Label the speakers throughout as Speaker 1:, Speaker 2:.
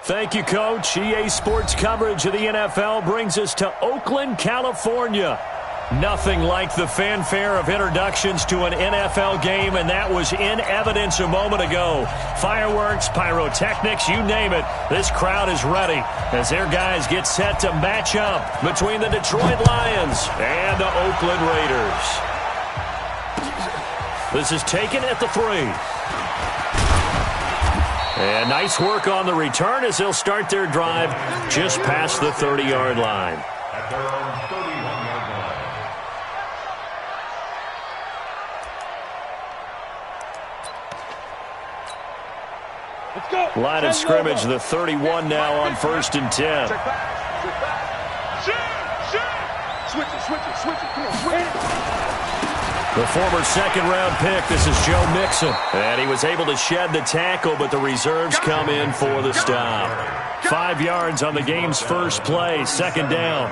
Speaker 1: Thank you, Coach. EA Sports coverage of the NFL brings us to Oakland, California. Nothing like the fanfare of introductions to an NFL game, and that was in evidence a moment ago. Fireworks, pyrotechnics, you name it. This crowd is ready as their guys get set to match up between the Detroit Lions and the Oakland Raiders. This is taken at the 3. And nice work on the return as they'll start their drive just past the 30-yard line.
Speaker 2: At their own 31-yard line. Let's go.
Speaker 1: Line of scrimmage, the 31 now on 1st and 10.
Speaker 2: Check back. Switch it. Come on, switch it.
Speaker 1: The former second-round pick, this is Joe Mixon. And he was able to shed the tackle, but the reserves come in for the stop. 5 yards on the game's first play, second down.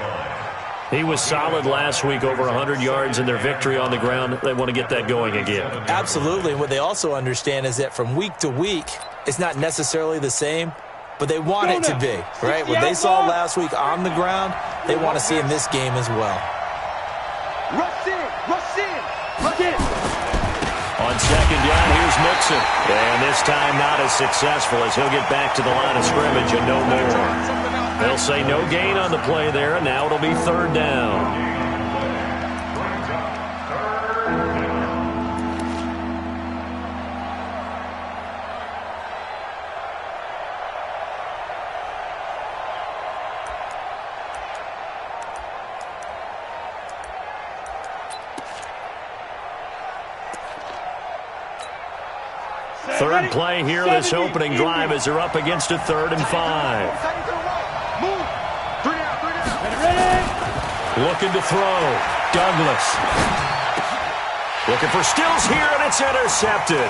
Speaker 1: He was solid last week, over 100 yards in their victory on the ground. They want to get that going again.
Speaker 3: Absolutely. And what they also understand is that from week to week, it's not necessarily the same, but they want it to be, right? What they saw last week on the ground, they want to see in this game as well.
Speaker 2: Rush in.
Speaker 1: On second down, here's Mixon. And this time not as successful as he'll get back to the line of scrimmage and no more. They'll say no gain on the play there, and now it'll be third down. Third play here, this opening drive as they're up against a 3rd and 5. Looking to throw. Douglas. Looking for Stills here, and it's intercepted.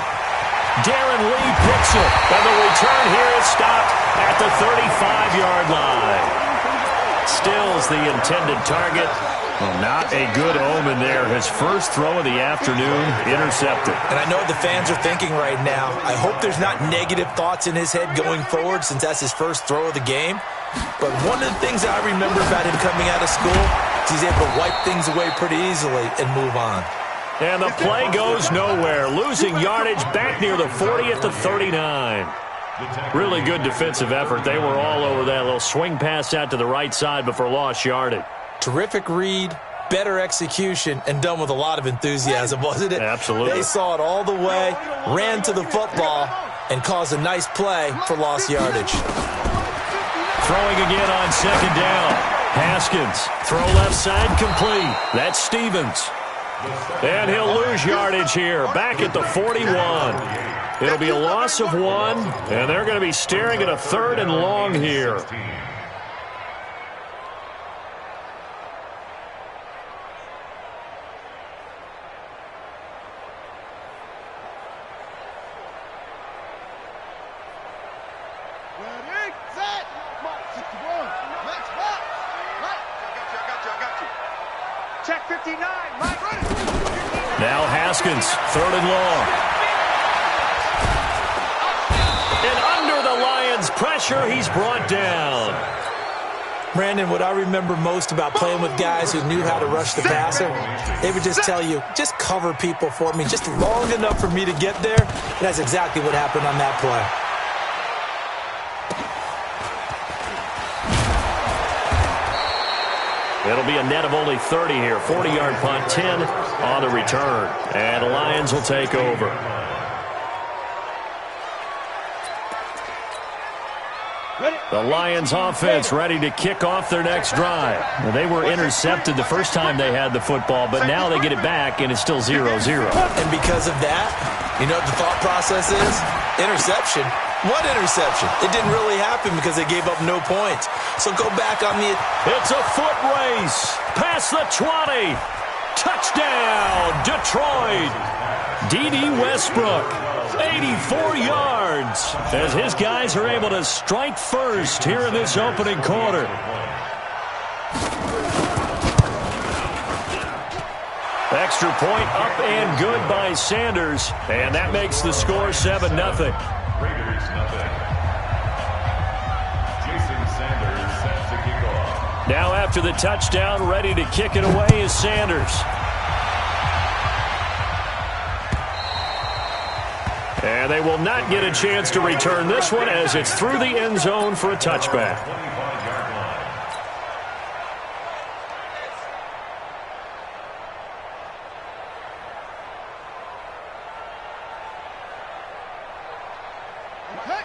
Speaker 1: Darren Lee picks it, and the return here is stopped at the 35-yard line. Stills the intended target. Well, not a good omen there. His first throw of the afternoon intercepted.
Speaker 3: And I know what the fans are thinking right now. I hope there's not negative thoughts in his head going forward since that's his first throw of the game. But one of the things I remember about him coming out of school is he's able to wipe things away pretty easily and move on.
Speaker 1: And the play goes nowhere. Losing yardage back near the 40 at the 39. Really good defensive effort. They were all over that little swing pass out to the right side before lost yardage.
Speaker 3: Terrific read, better execution, and done with a lot of enthusiasm, wasn't it?
Speaker 1: Absolutely.
Speaker 3: They saw it all the way, ran to the football, and caused a nice play for lost yardage.
Speaker 1: Throwing again on second down. Haskins, throw left side complete. That's Stevens. And he'll lose yardage here, back at the 41. It'll be a loss of 1, and they're going to be staring at a 3rd and long here.
Speaker 2: Check 59, Mike.
Speaker 1: Now Haskins, 3rd and long. And under the Lions' pressure, he's brought down.
Speaker 3: Brandon, what I remember most about playing with guys who knew how to rush the passer, they would just tell you, just cover people for me, just long enough for me to get there. And that's exactly what happened on that play.
Speaker 1: It'll be a net of only 30 here. 40-yard punt, 10 on the return. And the Lions will take over. The Lions offense ready to kick off their next drive. They were intercepted the first time they had the football, but now they get it back, and it's still 0-0.
Speaker 3: And because of that, you know what the thought process is? Interception. What interception? It didn't really happen because they gave up no points. So go back on the...
Speaker 1: It's a foot race. Past the 20. Touchdown, Detroit. D.D. Westbrook, 84 yards, as his guys are able to strike first here in this opening quarter. Extra point up and good by Sanders, and that makes the score 7-0.
Speaker 2: Raiders, nothing.
Speaker 1: after the touchdown. Ready to kick it away is Sanders. And they will not get a chance to return this one as it's through the end zone for a touchback.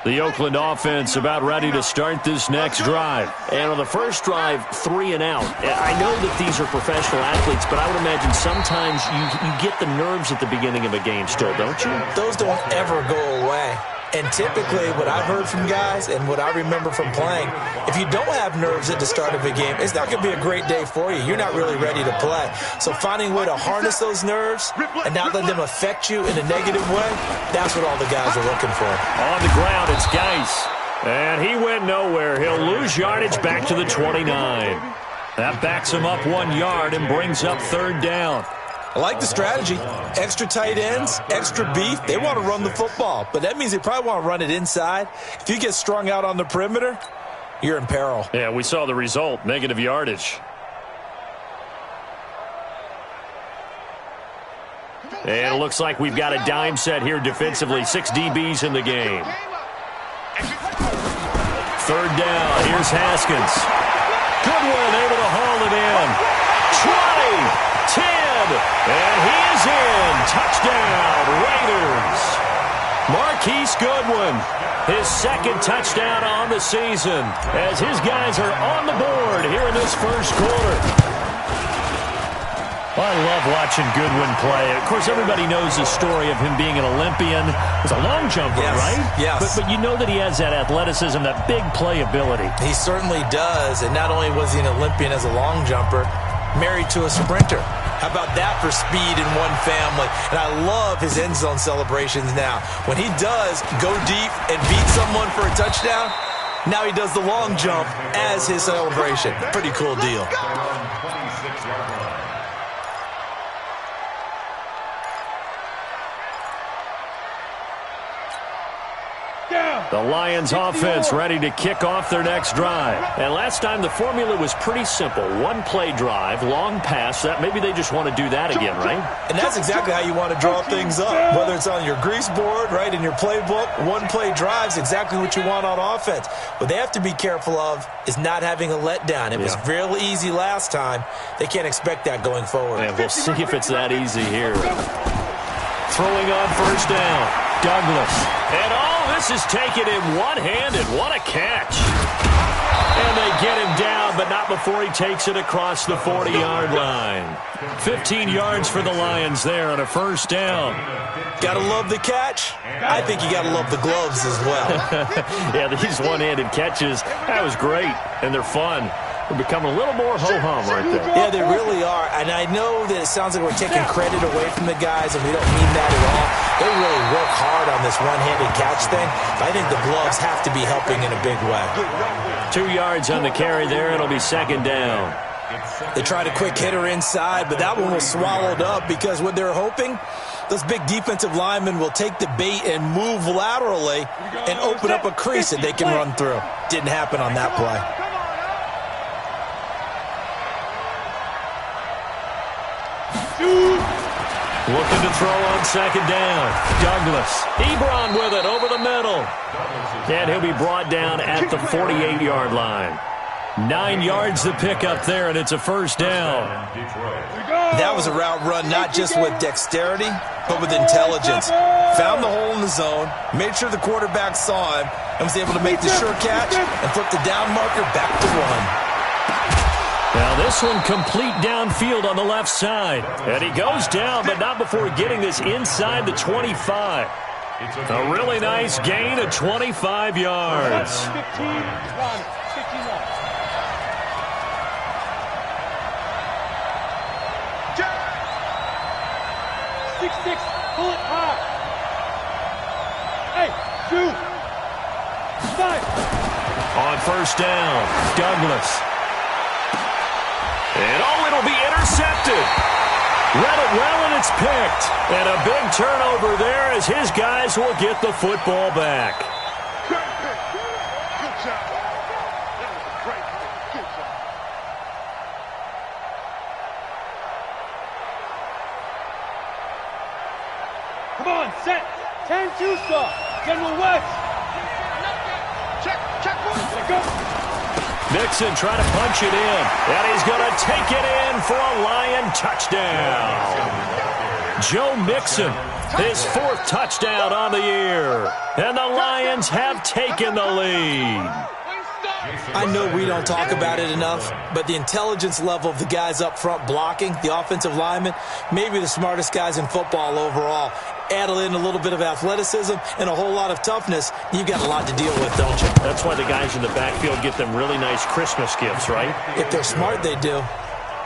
Speaker 1: The Oakland offense about ready to start this next drive.
Speaker 4: And on the first drive, 3 and out. I know that these are professional athletes, but I would imagine sometimes you get the nerves at the beginning of a game still, don't you?
Speaker 3: Those don't ever go away. And typically, what I've heard from guys and what I remember from playing, if you don't have nerves at the start of a game, it's not going to be a great day for you. You're not really ready to play. So finding a way to harness those nerves and not let them affect you in a negative way, that's what all the guys are looking for.
Speaker 1: On the ground, it's Geis. And he went nowhere. He'll lose yardage back to the 29. That backs him up 1 yard and brings up 3rd down.
Speaker 3: I like the strategy. Extra tight ends, extra beef. They want to run the football, but that means they probably want to run it inside. If you get strung out on the perimeter, you're in peril.
Speaker 1: Yeah, we saw the result, negative yardage. And it looks like we've got a dime set here defensively. 6 DBs in the game. 3rd down. Here's Haskins. Goodwin able to haul it in. 20. 10, and he is in. Touchdown, Raiders. Marquise Goodwin, his 2nd touchdown on the season as his guys are on the board here in this first quarter. Well, I love watching Goodwin play. Of course, everybody knows the story of him being an Olympian. He's a long jumper,
Speaker 3: yes,
Speaker 1: right?
Speaker 3: Yes.
Speaker 1: But you know that he has that athleticism, that big play ability.
Speaker 3: He certainly does, and not only was he an Olympian as a long jumper, married to a sprinter. How about that for speed in one family? And I love his end zone celebrations now. When he does go deep and beat someone for a touchdown, now he does the long jump as his celebration. Pretty cool deal.
Speaker 1: The Lions offense ready to kick off their next drive. And last time the formula was pretty simple. 1-play drive, long pass. That maybe they just want to do that again, right?
Speaker 3: And that's exactly how you want to draw things up. Whether it's on your grease board, right, in your playbook, 1-play drive is exactly what you want on offense. What they have to be careful of is not having a letdown. It was real easy last time. They can't expect that going forward.
Speaker 1: And we'll see if it's that easy here. Throwing on 1st down. Douglas. And this is taken in one-handed. What a catch. And they get him down, but not before he takes it across the 40-yard line. 15 yards for the Lions there on a 1st down.
Speaker 3: Gotta love the catch. I think you gotta love the gloves as well.
Speaker 1: Yeah, these one-handed catches, that was great, and they're fun. They're becoming a little more ho-hum, aren't they?
Speaker 3: Yeah, they really are. And I know that it sounds like we're taking credit away from the guys, and we don't mean that at all. They really work hard on this one-handed catch thing. But I think the gloves have to be helping in a big way.
Speaker 1: 2 yards on the carry there. It'll be 2nd down.
Speaker 3: They tried a quick hitter inside, but that one was swallowed up because what they're hoping, those big defensive linemen will take the bait and move laterally and open up a crease that they can run through. Didn't happen on that play.
Speaker 1: Looking to throw on 2nd down. Douglas. Ebron with it over the middle. And he'll be brought down at the 48-yard line. 9 yards to pick up there, and it's a 1st down.
Speaker 3: That was a route run not just with dexterity, but with intelligence. Found the hole in the zone, made sure the quarterback saw him, and was able to make the sure catch and flip the down marker back to 1.
Speaker 1: Now this one complete downfield on the left side. And he goes down, but not before getting this inside the 25. A really nice gain of 25 yards.
Speaker 2: 6-6, pull it hard. Hey, 2, 5.
Speaker 1: On 1st down, Douglas. And it'll be intercepted. Read it well, and it's picked. And a big turnover there as his guys will get the football back.
Speaker 2: Good job. That was a great. Good job. Come on, set. 10-2 star. General West. Check. Let go.
Speaker 1: Mixon trying to punch it in. And he's going to take it in for a Lion touchdown. Joe Mixon, his 4th touchdown on the year. And the Lions have taken the lead.
Speaker 3: I know we don't talk about it enough, but the intelligence level of the guys up front blocking, the offensive linemen, maybe the smartest guys in football overall. Add in a little bit of athleticism and a whole lot of toughness, you've got a lot to deal with, don't you?
Speaker 4: That's why the guys in the backfield get them really nice Christmas gifts, right?
Speaker 3: If they're smart, they do.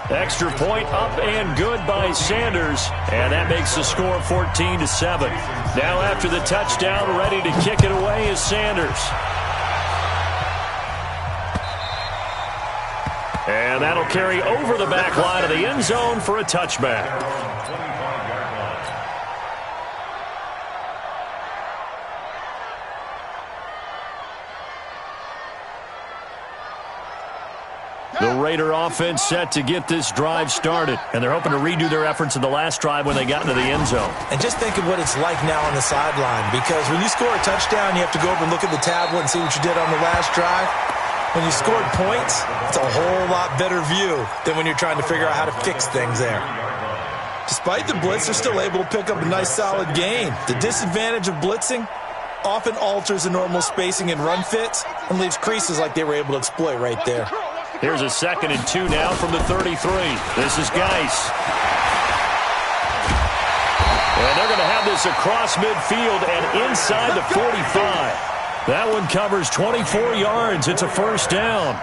Speaker 1: Extra point up and good by Sanders, and that makes the score 14-7. Now after the touchdown, ready to kick it away is Sanders. And that'll carry over the back line of the end zone for a touchback. The Raider offense set to get this drive started, and they're hoping to redo their efforts in the last drive when they got into the end zone.
Speaker 3: And just think of what it's like now on the sideline, because when you score a touchdown, you have to go over and look at the tablet and see what you did on the last drive. When you scored points, it's a whole lot better view than when you're trying to figure out how to fix things there. Despite the blitz, they're still able to pick up a nice, solid gain. The disadvantage of blitzing often alters the normal spacing and run fits and leaves creases like they were able to exploit right there.
Speaker 1: Here's a 2nd and 2 now from the 33. This is Geis. And they're going to have this across midfield and inside the 45. That one covers 24 yards. It's a 1st down.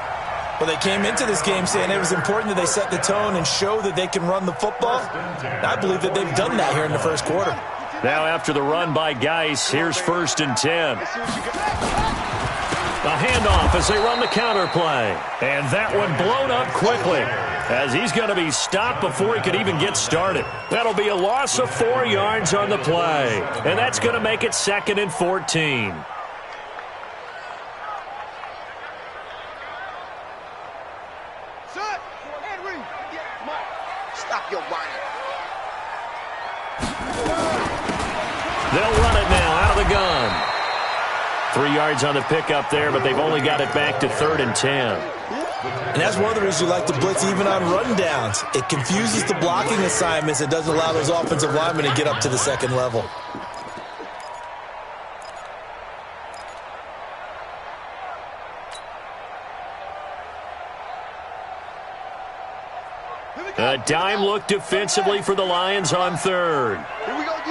Speaker 3: Well, they came into this game saying it was important that they set the tone and show that they can run the football. I believe that they've done that here in the 1st quarter.
Speaker 1: Now after the run by Geis, here's 1st and 10. A handoff as they run the counter play. And that one blown up quickly as he's going to be stopped before he could even get started. That'll be a loss of 4 yards on the play. And that's going to make it 2nd and 14.
Speaker 5: Stop your whining.
Speaker 1: They'll run it now out of the gun. 3 yards on the pickup there, but they've only got it back to 3rd and 10.
Speaker 3: And that's one of the reasons you like to blitz even on rundowns. It confuses the blocking assignments. It doesn't allow those offensive linemen to get up to the 2nd level.
Speaker 1: A dime look defensively for the Lions on 3rd.
Speaker 5: Here we go, D.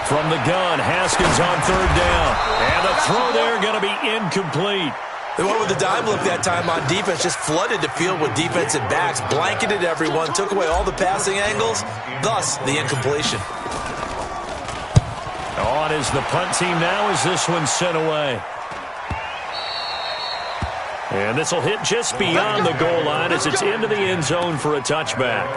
Speaker 1: From the gun, Haskins on 3rd down. And the throw there going to be incomplete.
Speaker 3: The one with the dime look that time on defense just flooded the field with defensive backs, blanketed everyone, took away all the passing angles, thus the incompletion.
Speaker 1: On is the punt team now as this one's sent away. And this will hit just beyond the goal line as it's into the end zone for a touchback.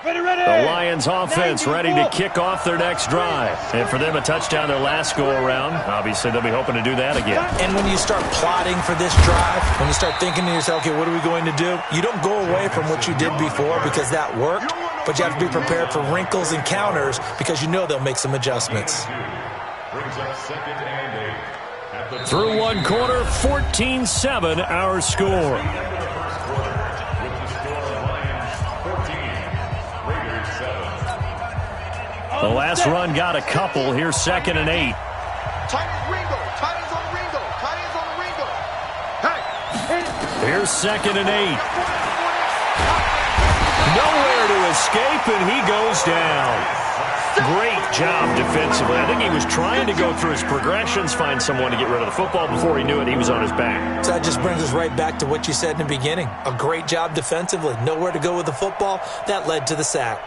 Speaker 1: The Lions offense ready to kick off their next drive. And for them, a touchdown their last go-around. Obviously, they'll be hoping to do that again.
Speaker 3: And when you start plotting for this drive, when you start thinking to yourself, okay, what are we going to do? You don't go away from what you did before because that worked, but you have to be prepared for wrinkles and counters because you know they'll make some adjustments.
Speaker 1: Through one quarter, 14-7 our score. The last run got a couple. Here's 2nd and 8.
Speaker 5: Titans Ringo. Titans on Ringo. Titans on Ringo. Hey.
Speaker 1: Here's 2nd and 8. Nowhere to escape, and he goes down. Great job defensively. I think he was trying to go through his progressions, find someone to get rid of the football. Before he knew it, he was on his back.
Speaker 3: So that just brings us right back to what you said in the beginning. A great job defensively. Nowhere to go with the football. That led to the sack.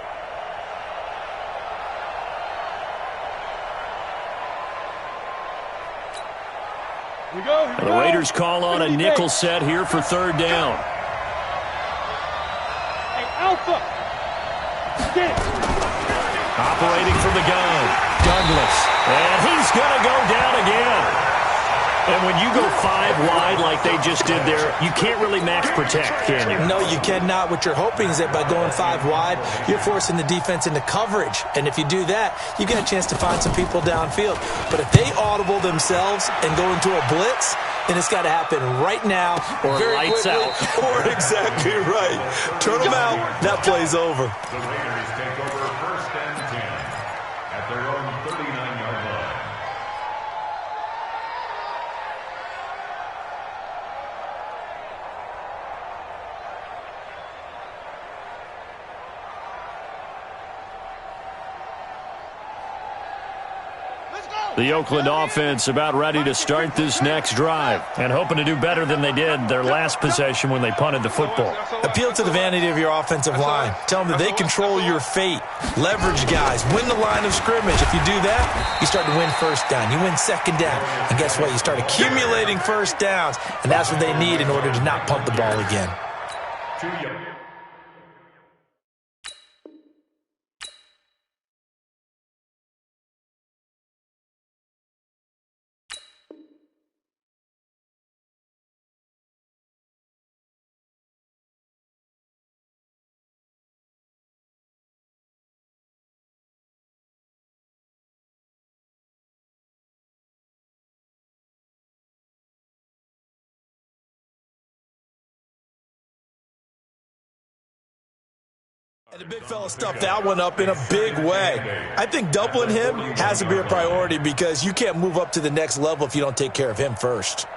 Speaker 1: And the Raiders call on a nickel set here for 3rd down.
Speaker 2: Hey, Alpha! Get it.
Speaker 1: Operating from the gun, Douglas. And he's going to go down again. And when you go 5 wide like they just did there, you can't really max protect, can you?
Speaker 3: No, you cannot. What you're hoping is that by going 5 wide, you're forcing the defense into coverage. And if you do that, you get a chance to find some people downfield. But if they audible themselves and go into a blitz, then it's got to happen right now.
Speaker 4: Or
Speaker 3: very
Speaker 4: lights
Speaker 3: quickly,
Speaker 4: out.
Speaker 3: Or exactly right. Turn them out. That play's over.
Speaker 6: The Raiders take over 1st and 10 at their own 39-yard line.
Speaker 1: The Oakland offense about ready to start this next drive and hoping to do better than they did their last possession when they punted the football.
Speaker 3: Appeal to the vanity of your offensive line. Tell them that they control your fate. Leverage guys. Win the line of scrimmage. If you do that, you start to win 1st down. You win 2nd down. And guess what? You start accumulating 1st downs. And that's what they need in order to not punt the ball again.
Speaker 6: 2 yards.
Speaker 3: And the big fella stuffed that one up in a big way. I think doubling him has to be a priority because you can't move up to the next level if you don't take care of him first.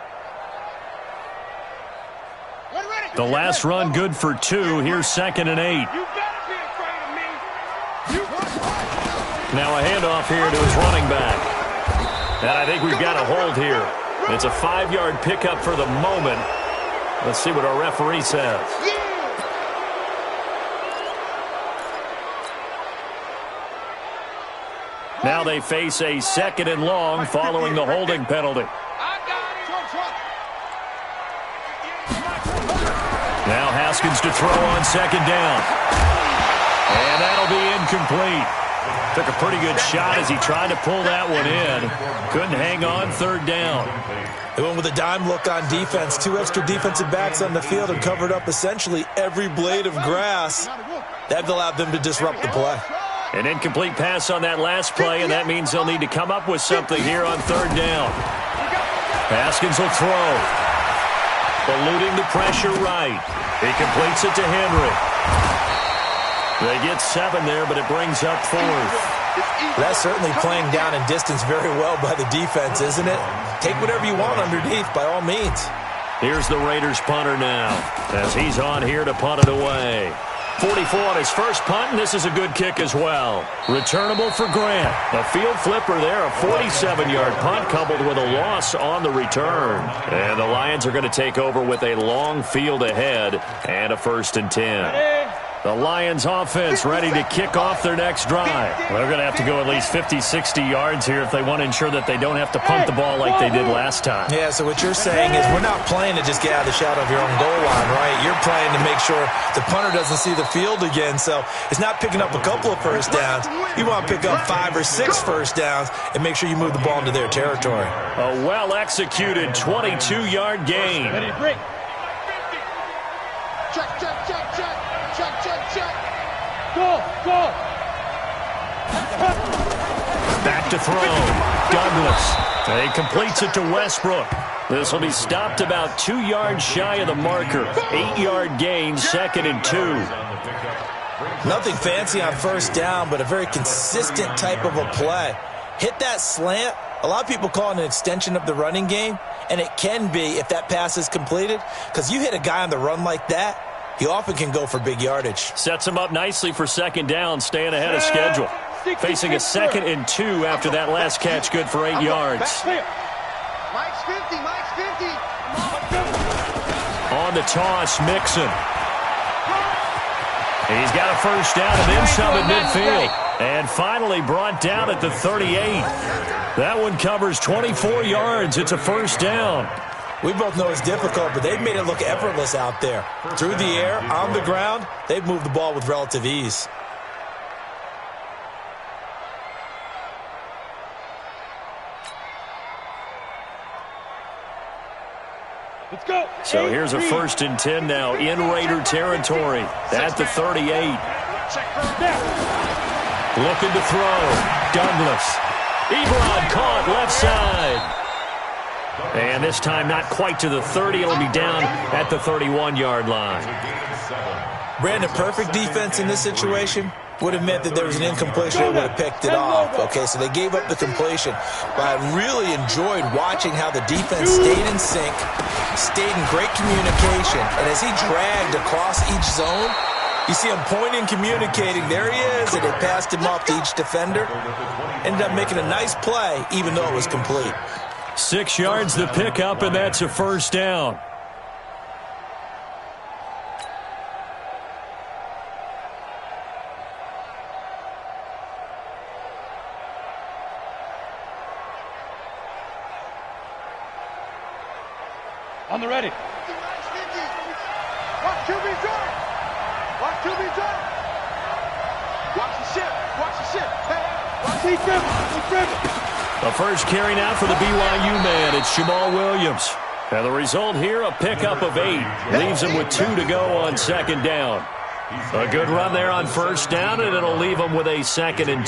Speaker 1: The last run good for 2. Here's 2nd and 8.
Speaker 2: You better be afraid of me.
Speaker 1: Now a handoff here to his running back. And I think we've got a hold here. It's a 5-yard pickup for the moment. Let's see what our referee says. Now they face a 2nd and long following the holding penalty. Now Haskins to throw on 2nd down. And that'll be incomplete. Took a pretty good shot as he tried to pull that one in. Couldn't hang on 3rd down.
Speaker 3: They went with a dime look on defense. 2 extra defensive backs on the field and covered up essentially every blade of grass. That allowed them to disrupt the play.
Speaker 1: An incomplete pass on that last play, and that means they'll need to come up with something here on 3rd down. Haskins will throw. Eluding the pressure right. He completes it to Henry. They get 7 there, but it brings up 4th.
Speaker 3: That's certainly playing down in distance very well by the defense, isn't it? Take whatever you want underneath, by all means.
Speaker 1: Here's the Raiders punter now, as he's on here to punt it away. 44 on his first punt, and this is a good kick as well. Returnable for Grant. A field flipper there, a 47-yard punt coupled with a loss on the return. And the Lions are going to take over with a long field ahead and a 1st and 10. The Lions offense ready to kick off their next drive. They're going to have to go at least 50, 60 yards here if they want to ensure that they don't have to punt the ball like they did last time.
Speaker 3: Yeah, so what you're saying is we're not playing to just get out of the shadow of your own goal line, right? You're playing to make sure the punter doesn't see the field again. So it's not picking up a couple of 1st downs. You want to pick up 5 or 6 1st downs and make sure you move the ball into their territory.
Speaker 1: A well-executed 22-yard gain.
Speaker 5: Check, check, check, check. Check, check, check.
Speaker 2: Go.
Speaker 1: Back to throw. Douglas. He completes it to Westbrook. This will be stopped about 2 yards shy of the marker. 8-yard gain, 2nd and 2.
Speaker 3: Nothing fancy on 1st down, but a very consistent type of a play. Hit that slant. A lot of people call it an extension of the running game, and it can be if that pass is completed, because you hit a guy on the run like that, he often can go for big yardage.
Speaker 1: Sets him up nicely for 2nd down, staying ahead of schedule. Facing a 2nd and 2 after that last catch, good for 8 yards.
Speaker 5: Mike's 50, Mike's 50.
Speaker 1: On the toss, Mixon. He's got a 1st down and then some at midfield. And finally brought down at the 38. That one covers 24 yards. It's a 1st down.
Speaker 3: We both know it's difficult, but they've made it look effortless out there. Through the air, on the ground, they've moved the ball with relative ease.
Speaker 2: Let's go.
Speaker 1: So here's a 1st and 10 now in Raider territory at the 38. Looking to throw. Douglas. Ebron caught left side. And this time not quite to the 30. It'll be down at the 31-yard line.
Speaker 3: Brandon, perfect defense in this situation would have meant that there was an incompletion that would have picked it off. Okay, so they gave up the completion. But I really enjoyed watching how the defense stayed in sync, stayed in great communication, and as he dragged across each zone, you see him pointing, communicating. There he is, and they passed him off to each defender. Ended up making a nice play, even though it was complete.
Speaker 1: 6 yards the pickup, and that's a 1st down.
Speaker 2: On the ready.
Speaker 5: Watch QB drop. Watch QB drop. Watch the ship. Watch the ship. Hey,
Speaker 2: He's driven.
Speaker 1: The first carry now for the BYU man. It's Jamal Williams. And the result here, a pickup of 8. Leaves him with 2 to go on 2nd down. A good run there on 1st down, and it'll leave him with a 2nd and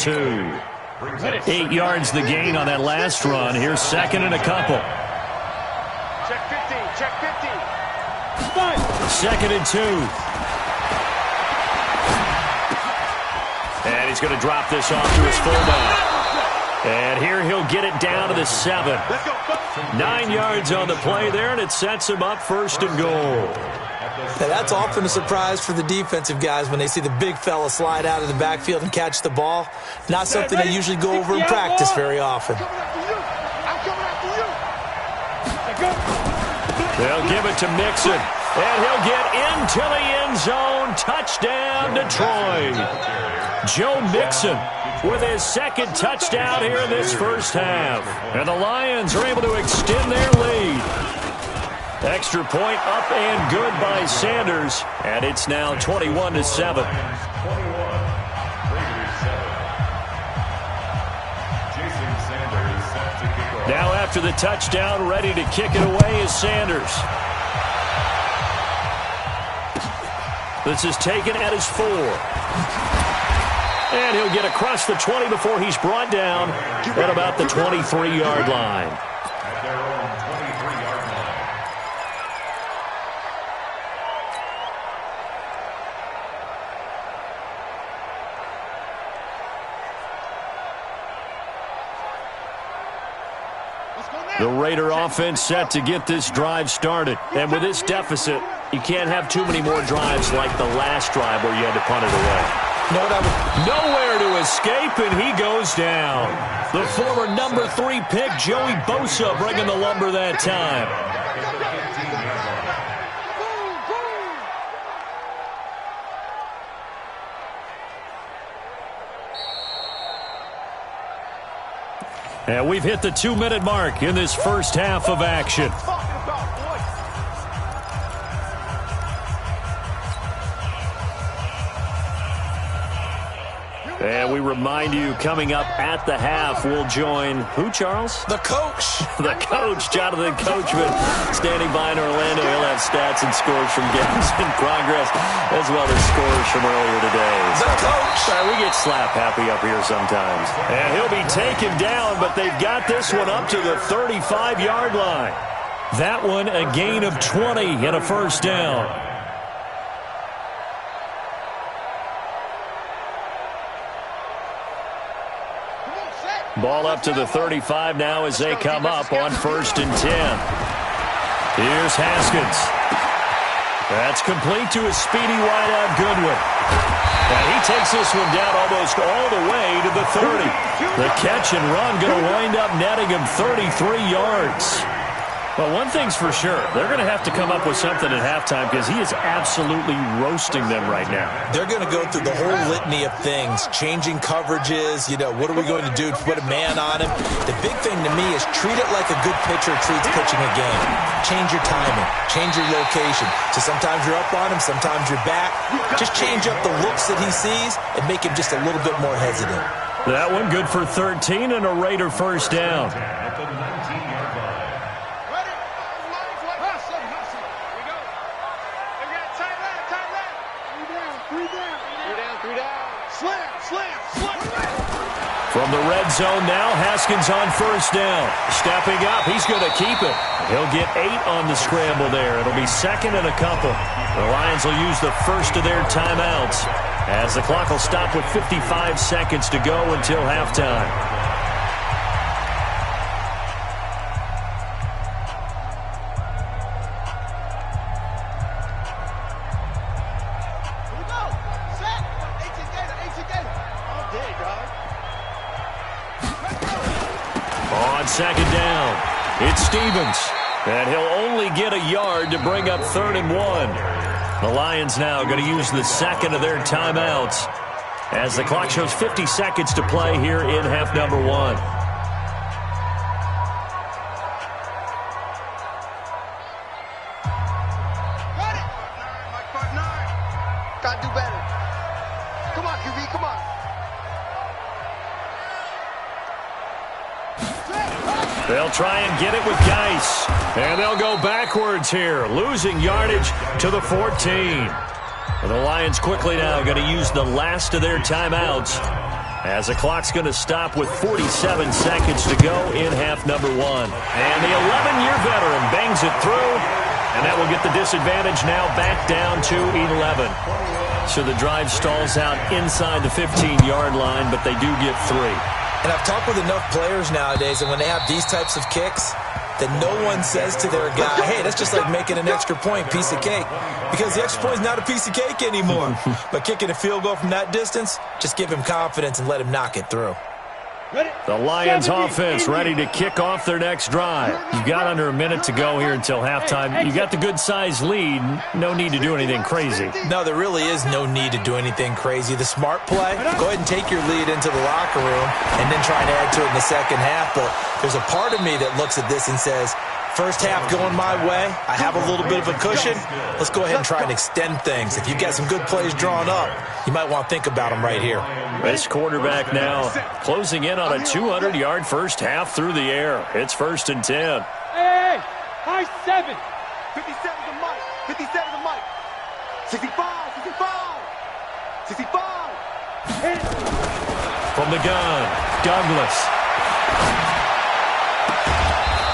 Speaker 1: 2. 8 yards the gain on that last run. Here's 2nd and a couple.
Speaker 5: check 15. Check 15.
Speaker 1: 2nd and 2. And he's going to drop this off to his fullback. And here he'll get it down to the 7. 9 yards on the play there, and it sets him up 1st and goal.
Speaker 3: Now, that's often a surprise for the defensive guys when they see the big fella slide out of the backfield and catch the ball. Not something they usually go over in practice very often.
Speaker 1: They'll give it to Mixon, and he'll get into the end zone. Touchdown, Detroit. Joe Mixon with his 2nd touchdown here in this 1st half. And the Lions are able to extend their lead. Extra point up and good by Sanders. And it's now 21-7. Now after the touchdown, ready to kick it away is Sanders. This is taken at his 4. And he'll get across the 20 before he's brought down at about the 23-yard line.
Speaker 6: At their own 23-yard line.
Speaker 1: The Raider offense set to get this drive started. And with this deficit, you can't have too many more drives like the last drive where you had to punt it away. Nowhere to escape, and he goes down. The former number 3 pick, Joey Bosa, bringing the lumber that time. And we've hit the 2-minute mark in this 1st half of action. And we remind you, coming up at the half, we'll join who, Charles?
Speaker 3: The coach.
Speaker 1: The coach, Jonathan Coachman, standing by in Orlando. He'll have stats and scores from games in progress, as well as scores from earlier today.
Speaker 3: The coach.
Speaker 1: We get slap happy up here sometimes. And he'll be taken down, but they've got this one up to the 35-yard line. That one a gain of 20 and a 1st down. Ball up to the 35 now as they come up on 1st and 10. Here's Haskins. That's complete to his speedy wideout Goodwin. And he takes this one down almost all the way to the 30. The catch and run going to wind up netting him 33 yards. Well, one thing's for sure. They're going to have to come up with something at halftime because he is absolutely roasting them right now.
Speaker 3: They're going to go through the whole litany of things, changing coverages, what are we going to do to put a man on him? The big thing to me is treat it like a good pitcher treats pitching a game. Change your timing, change your location. So sometimes you're up on him, sometimes you're back. Just change up the looks that he sees and make him just a little bit more hesitant.
Speaker 1: That one good for 13 and a Raider 1st down.
Speaker 5: Slam, slam, slam.
Speaker 1: From the red zone now, Haskins on first down. Stepping up, he's going to keep it. He'll get 8 on the scramble there. It'll be second and a couple. The Lions will use the first of their timeouts as the clock will stop with 55 seconds to go until halftime.
Speaker 5: Here we go. Set. 18 Gator. All day, dog.
Speaker 1: On second down, it's Stevens. And he'll only get a yard to bring up 3rd and 1. The Lions now going to use the second of their timeouts as the clock shows 50 seconds to play here in half number 1.
Speaker 5: Got it. Mike 5'9". Gotta do better. Come on, QB, come on.
Speaker 1: They'll try and get it with Geis. And they'll go backwards here, losing yardage to the 14. And the Lions quickly now going to use the last of their timeouts as the clock's going to stop with 47 seconds to go in half number 1. And the 11-year veteran bangs it through, and that will get the disadvantage now back down to 11. So the drive stalls out inside the 15-yard line, but they do get 3.
Speaker 3: And I've talked with enough players nowadays, and when they have these types of kicks, that no one says to their guy, hey, that's just like making an extra point, piece of cake. Because the extra point is not a piece of cake anymore. But kicking a field goal from that distance, just give him confidence and let him knock it through.
Speaker 1: The Lions offense ready to kick off their next drive. You've got under a minute to go here until halftime. You got the good-sized lead. No need to do anything crazy.
Speaker 3: No, there really is no need to do anything crazy. The smart play, go ahead and take your lead into the locker room and then try and add to it in the second half. But there's a part of me that looks at this and says, first half going my way, I have a little bit of a cushion. Let's go ahead and try and extend things. If you've got some good plays drawn up, you might want to think about them right here.
Speaker 1: This quarterback now closing in on a 200-yard first half through the air. It's 1st and 10.
Speaker 2: Hey, high 7.
Speaker 5: 57 to Mike. 57 to Mike. 65, 65, 65.
Speaker 1: From the gun, Douglas.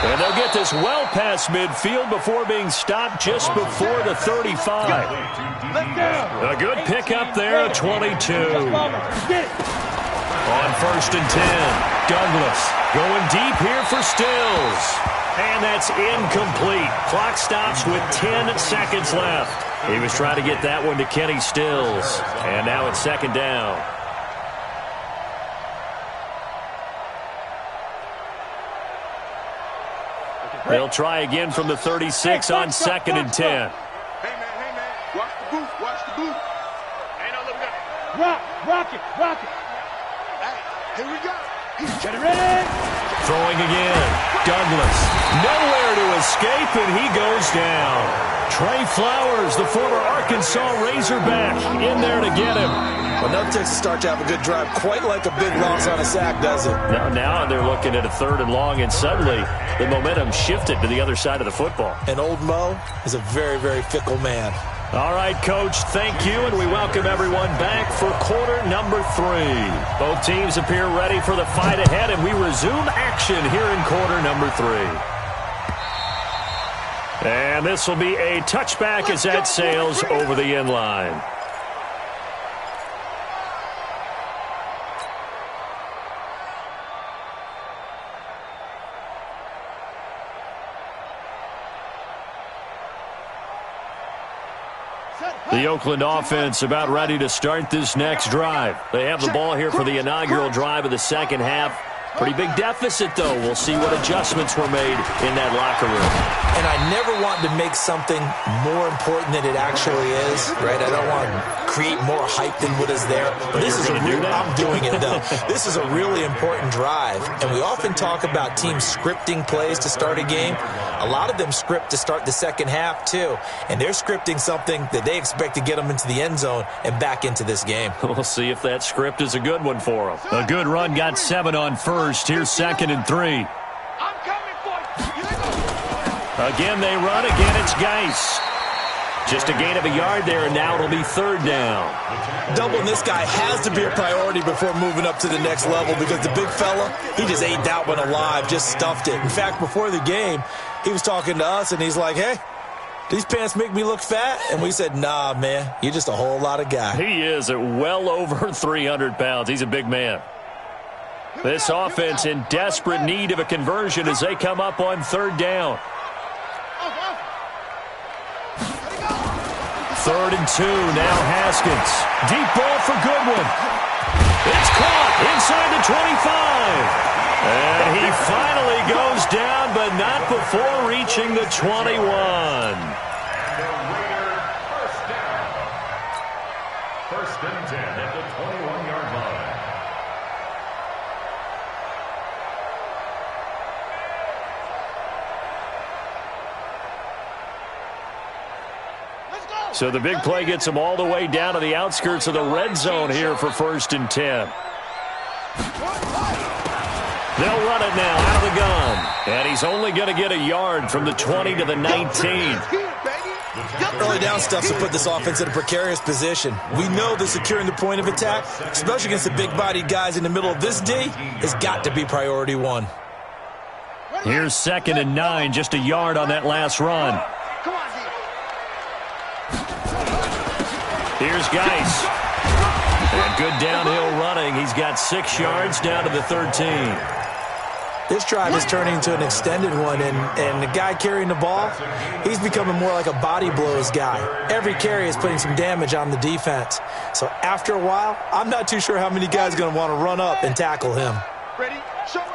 Speaker 1: And they'll get this well past midfield before being stopped just before the 35. A good pickup there at 22. On 1st and 10, Douglas going deep here for Stills. And that's incomplete. Clock stops with 10 seconds left. He was trying to get that one to Kenny Stills. And now it's 2nd down. They'll try again from the 36 on 2nd and 10.
Speaker 5: Hey, man. Watch the booth. Ain't no looking up.
Speaker 2: Rock it.
Speaker 5: Hey, here we go.
Speaker 2: Get it ready.
Speaker 1: Throwing again. Douglas. Nowhere to escape, and he goes down. Trey Flowers, the former Arkansas Razorback, in there to get him.
Speaker 3: Well, no Texas start to have a good drive, quite like a big loss on a sack, does it?
Speaker 1: Now they're looking at a 3rd and long, and suddenly the momentum shifted to the other side of the football.
Speaker 3: And old Mo is a very, very fickle man.
Speaker 1: All right, Coach, thank you, and we welcome everyone back for quarter number 3. Both teams appear ready for the fight ahead, and we resume action here in quarter number 3. And this will be a touchback as that sails over the end line. The Oakland offense about ready to start this next drive. They have the ball here for the inaugural drive of the second half. Pretty big deficit, though. We'll see what adjustments were made in that locker room.
Speaker 3: And I never want to make something more important than it actually is, right? I don't want to create more hype than what is there. But this is I'm doing it, though. This is a really important drive. And we often talk about teams scripting plays to start a game. A lot of them script to start the second half, too. And they're scripting something that they expect to get them into the end zone and back into this game.
Speaker 1: We'll see if that script is a good one for them. A good run got 7 on first. Here's 2nd and 3.
Speaker 5: I'm coming for you.
Speaker 1: Again, they run. Again, it's Geis. Just a gain of a yard there, and now it'll be third down.
Speaker 3: Doubling this guy has to be a priority before moving up to the next level because the big fella, he just ate that one alive, just stuffed it. In fact, before the game, he was talking to us, and he's like, hey, these pants make me look fat? And we said, nah, man, you're just a whole lot of guy.
Speaker 1: He is at well over 300 pounds. He's a big man. This offense in desperate need of a conversion as they come up on third down. 3rd and 2, now Haskins. Deep ball for Goodwin. It's caught inside the 25. And he finally goes down, but not before reaching the 21.
Speaker 6: And the Raider first down. 1st and 10 at the 21-yard line.
Speaker 1: So the big play gets him all the way down to the outskirts of the red zone here for 1st and 10. They'll run it now out of the gun. And he's only going to get a yard from the 20 to the 19.
Speaker 3: Early down stuff to put this offense in a precarious position. We know that securing the point of attack, especially against the big-bodied guys in the middle of this D, has got to be priority one.
Speaker 1: Here's 2nd and 9, just a yard on that last run. Here's Geis. And good downhill running. He's got 6 yards down to the 13.
Speaker 3: This drive is turning into an extended one, and the guy carrying the ball, he's becoming more like a body blows guy. Every carry is putting some damage on the defense. So after a while, I'm not too sure how many guys are going to want to run up and tackle him.
Speaker 5: Ready? Show it.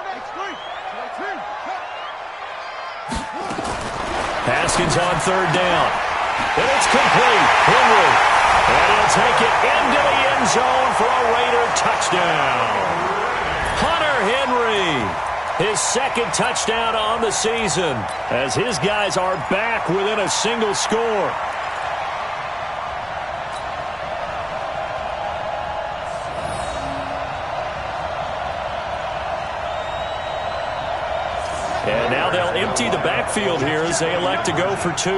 Speaker 1: Haskins on 3rd down. And it's complete. Henry. And he'll take it into the end zone for a Raider touchdown. Hunter Henry. His 2nd touchdown on the season as his guys are back within a single score. And now they'll empty the backfield here as they elect to go for 2.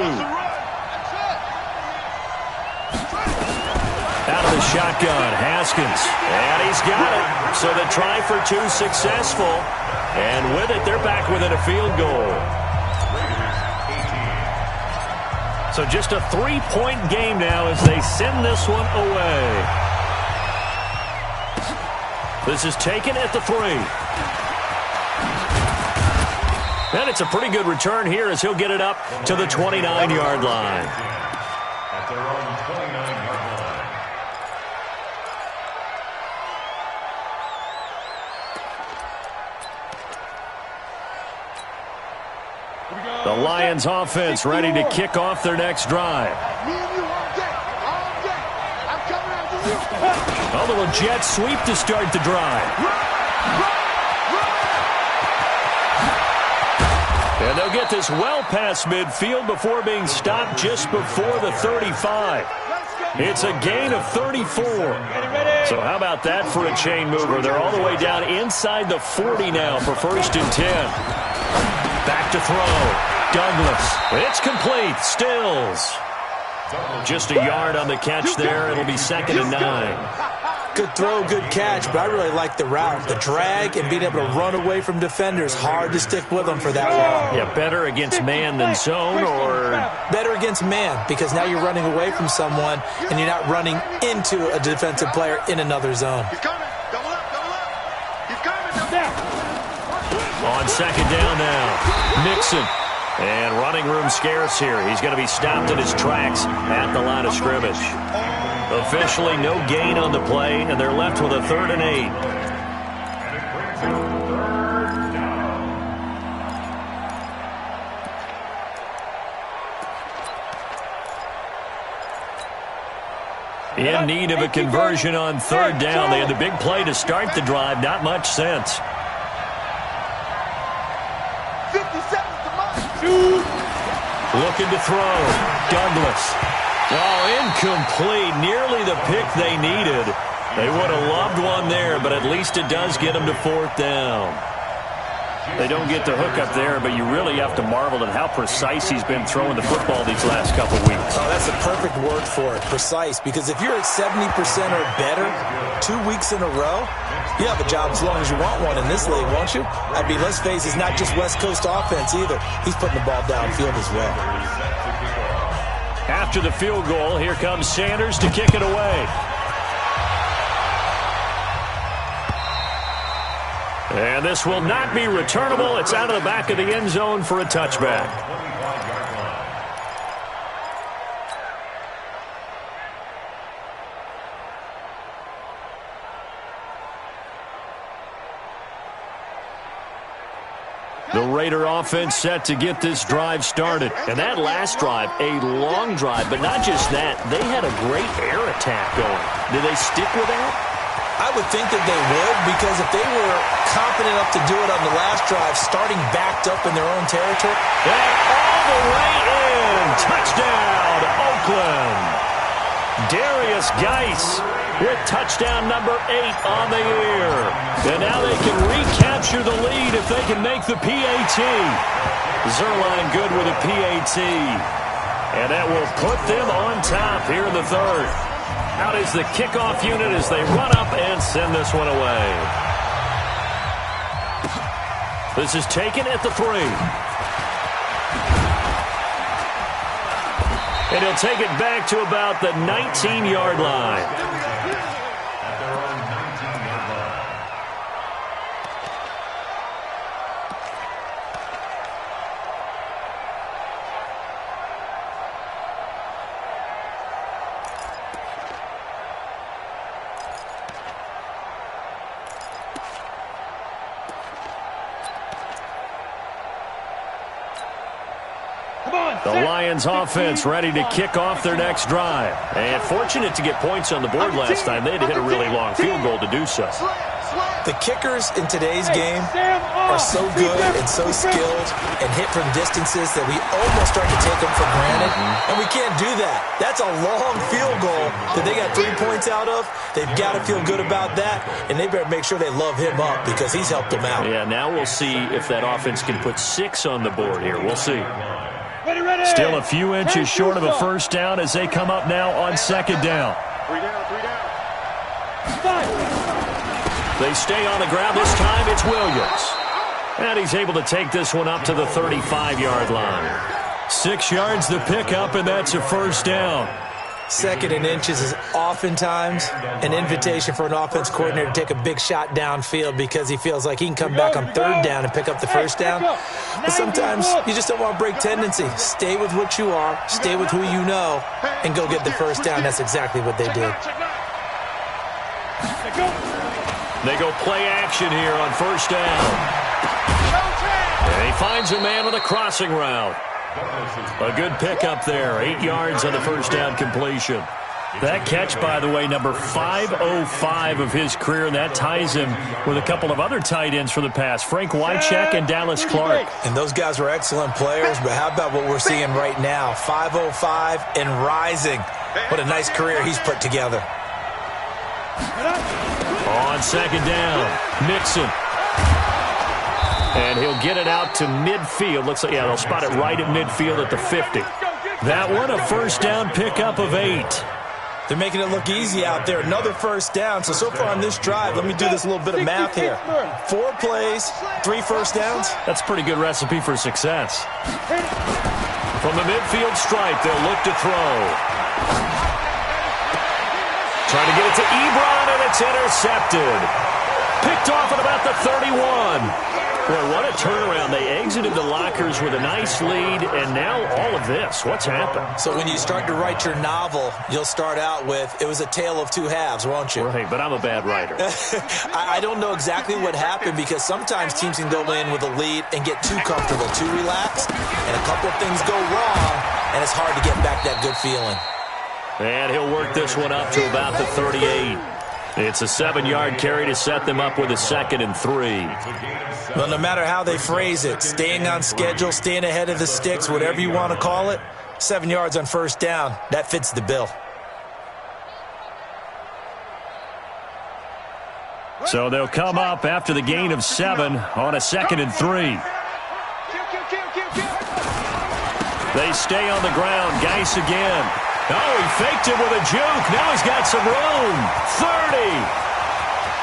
Speaker 1: Out of the shotgun, Haskins. And he's got it. So the try for 2 successful. And with it, they're back within a field goal. So just a 3-point game now as they send this one away. This is taken at the 3. And it's a pretty good return here as he'll get it up to the 29-yard line.
Speaker 6: At their own 29-yard line.
Speaker 1: The Lions offense ready to kick off their next drive. A little jet sweep to start the drive. And they'll get this well past midfield before being stopped just before the 35. It's a gain of 34. So how about that for a chain mover? They're all the way down inside the 40 now for 1st and 10. Back to throw. Douglas. It's complete. Stills. Just a yard on the catch there. It'll be 2nd and 9.
Speaker 3: Good throw, good catch, but I really like the route. The drag and being able to run away from defenders, hard to stick with them for that long.
Speaker 1: Yeah, better against man than zone, or?
Speaker 3: Better against man, because now you're running away from someone and you're not running into a defensive player in another zone.
Speaker 5: He's coming. Double up. He's coming.
Speaker 1: On 2nd down now. Mixon. And running room scarce here. He's going to be stopped in his tracks at the line of scrimmage. Officially no gain on the play, and they're left with a 3rd and 8.
Speaker 6: And it brings up 3rd down.
Speaker 1: In need of a conversion on 3rd down. They had the big play to start the drive. Not much sense.
Speaker 5: 50 seconds to mark.
Speaker 1: Looking to throw. Douglas. Oh, incomplete. Nearly the pick they needed. They would have loved one there, but at least it does get them to 4th down. They don't get the hook up there, but you really have to marvel at how precise he's been throwing the football these last couple weeks.
Speaker 3: Oh, that's a perfect word for it, precise, because if you're at 70% or better 2 weeks in a row, you have a job as long as you want one in this league, won't you? I mean, let's face it, it's not just West Coast offense either. He's putting the ball downfield as well.
Speaker 1: After the field goal, here comes Sanders to kick it away. And this will not be returnable. It's out of the back of the end zone for a touchback. The Raider offense set to get this drive started. And that last drive, a long drive, but not just that. They had a great air attack going. Did they stick with that?
Speaker 3: I would think that they would, because if they were confident enough to do it on the last drive, starting backed up in their own territory.
Speaker 1: And all the way in. Touchdown, Oakland. Darius Geis with touchdown number 8 on the year. And now they can recapture the lead if they can make the PAT. Zerline good with a PAT. And that will put them on top here in the third. Out is the kickoff unit as they run up and send this one away. This is taken at the 3. And he'll take it back to about the 19-yard line. The Lions offense ready to kick off their next drive. And fortunate to get points on the board last time. They had to hit a really long field goal to do so.
Speaker 3: The kickers in today's game are so good and so skilled and hit from distances that we almost start to take them for granted. And we can't do that. That's a long field goal that they got 3 points out of. They've got to feel good about that, and they better make sure they love him up because he's helped them out.
Speaker 1: Yeah, now we'll see if that offense can put 6 on the board here. We'll see.
Speaker 2: Ready.
Speaker 1: Still a few inches short of a first down as they come up now on second down.
Speaker 5: 3 down.
Speaker 1: They stay on the ground. This time it's Williams. And he's able to take this one up to the 35-yard line. 6 yards the pickup, and that's a first down.
Speaker 3: Second and inches is oftentimes an invitation for an offense coordinator to take a big shot downfield because he feels like he can come back on third down and pick up the first down. But sometimes you just don't want to break tendency. Stay with what you are, stay with who you know, and go get the first down. That's exactly what they did.
Speaker 1: They go play action here on first down. And he finds a man with a crossing route. A good pickup there. 8 yards on the first down completion. That catch, by the way, number 505 of his career, and that ties him with a couple of other tight ends for the past, Frank Wycheck and Dallas Clark.
Speaker 3: And those guys were excellent players, but how about what we're seeing right now? 505 and rising. What a nice career he's put together.
Speaker 1: On second down, Mixon. And he'll get it out to midfield. Looks like, yeah, they'll spot it right at midfield at the 50. That one, a first down pickup of 8.
Speaker 3: They're making it look easy out there. Another first down. So far on this drive, let me do this little bit of math here. 4 plays, 3 first downs.
Speaker 1: That's a pretty good recipe for success. From the midfield stripe, they'll look to throw. Trying to get it to Ebron, and it's intercepted. Picked off at about the 31. Boy, what a turnaround. They exited the lockers with a nice lead, and now all of this. What's happened?
Speaker 3: So when you start to write your novel, you'll start out with, it was a tale of 2 halves, won't you?
Speaker 1: Right, but I'm a bad writer.
Speaker 3: I don't know exactly what happened because sometimes teams can go in with a lead and get too comfortable, too relaxed, and a couple of things go wrong, and it's hard to get back that good feeling.
Speaker 1: And he'll work this one up to about the 38. It's a 7-yard carry to set them up with a 2nd and 3.
Speaker 3: Well, no matter how they phrase it, staying on schedule, staying ahead of the sticks, whatever you want to call it, 7 yards on first down, that fits the bill.
Speaker 1: So they'll come up after the gain of 7 on a 2nd and 3. They stay on the ground. Geis again. Oh, he faked it with a juke. Now he's got some room. 30.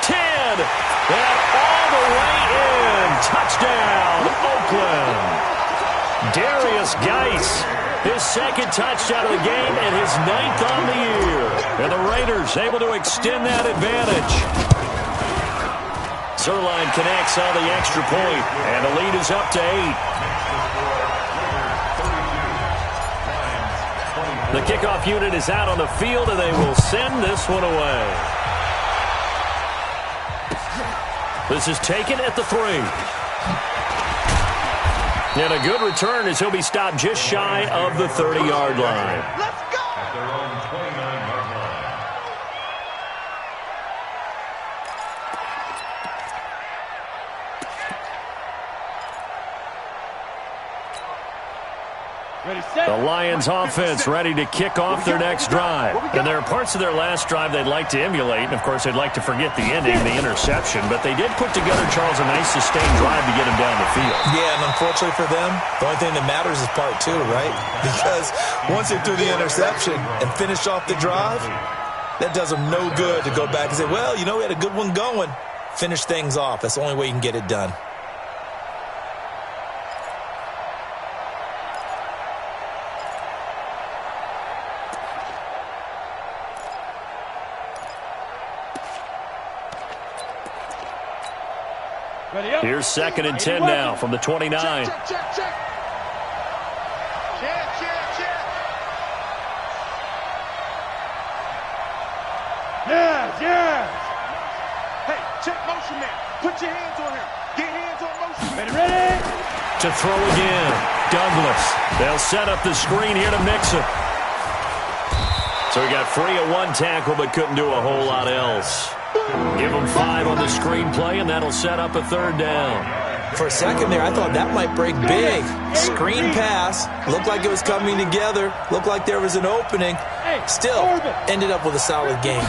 Speaker 1: 10. And all the way in. Touchdown, Oakland. Darius Geis. His 2nd touchdown of the game and his 9th on the year. And the Raiders able to extend that advantage. Zerline connects on the extra point, and the lead is up to 8. The kickoff unit is out on the field, and they will send this one away. This is taken at the 3. And a good return as he'll be stopped just shy of the 30-yard line.
Speaker 5: Let's go!
Speaker 6: At their own 29-yard line.
Speaker 2: Ready, set.
Speaker 1: The Lions offense ready to kick off their next drive. And there are parts of their last drive they'd like to emulate. And, of course, they'd like to forget the ending, the interception. But they did put together, Charles, a nice sustained drive to get him down the field.
Speaker 3: Yeah, and unfortunately for them, the only thing that matters is part 2, right? Because once they threw the interception and finished off the drive, that does them no good to go back and say, well, you know, we had a good one going. Finish things off. That's the only way you can get it done.
Speaker 2: Ready up.
Speaker 1: Here's 2nd and 10 now from the 29.
Speaker 5: Check. Check.
Speaker 2: Yes.
Speaker 5: Hey, check motion man. Put your hands on him. Get hands on motion man.
Speaker 2: Ready.
Speaker 1: To throw again, Douglas. They'll set up the screen here to mix it. So he got free of 1 tackle but couldn't do a whole lot else. Give him 5 on the screenplay, and that'll set up a 3rd down.
Speaker 3: For a second there, I thought that might break big. Screen pass. Looked like it was coming together. Looked like there was an opening. Still, ended up with a solid game.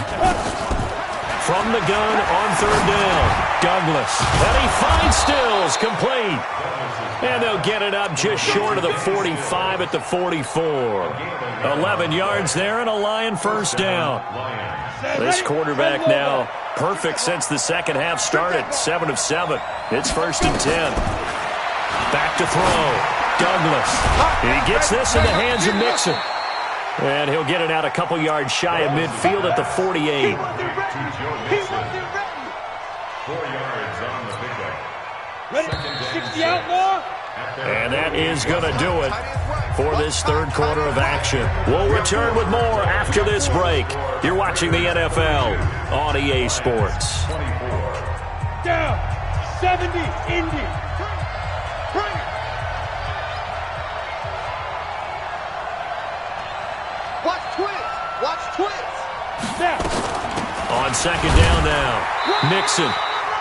Speaker 1: From the gun on 3rd down, Douglas. And he finds Stills, complete. And they'll get it up just short of the 45 at the 44. 11 yards there and a Lion 1st down. This quarterback now perfect since the 2nd half started. 7 of 7. It's 1st and 10. Back to throw. Douglas. He gets this in the hands of Mixon. And he'll get it out a couple yards shy of midfield at the 48.
Speaker 6: 4 yards on the pickup.
Speaker 2: Ready. 60 outlaw.
Speaker 1: And that is going to do it for this 3rd quarter of action. We'll return with more after this break. You're watching the NFL on EA Sports.
Speaker 2: Down. 70. Indy.
Speaker 5: Bring it. Watch twist.
Speaker 2: Snap.
Speaker 1: On 2nd down now, Mixon.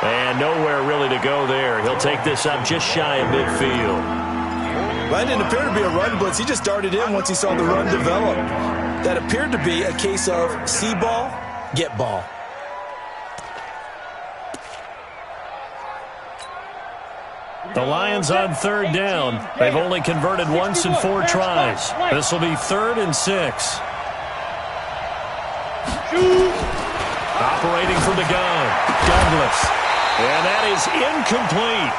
Speaker 1: And nowhere really to go there. He'll take this up just shy of midfield.
Speaker 3: Well, that didn't appear to be a run blitz. He just darted in once he saw the run develop. That appeared to be a case of see ball, get ball.
Speaker 1: The Lions on 3rd down. They've only converted once in 4 tries. This will be 3rd and 6. Operating from the gun, Douglas. And that is incomplete.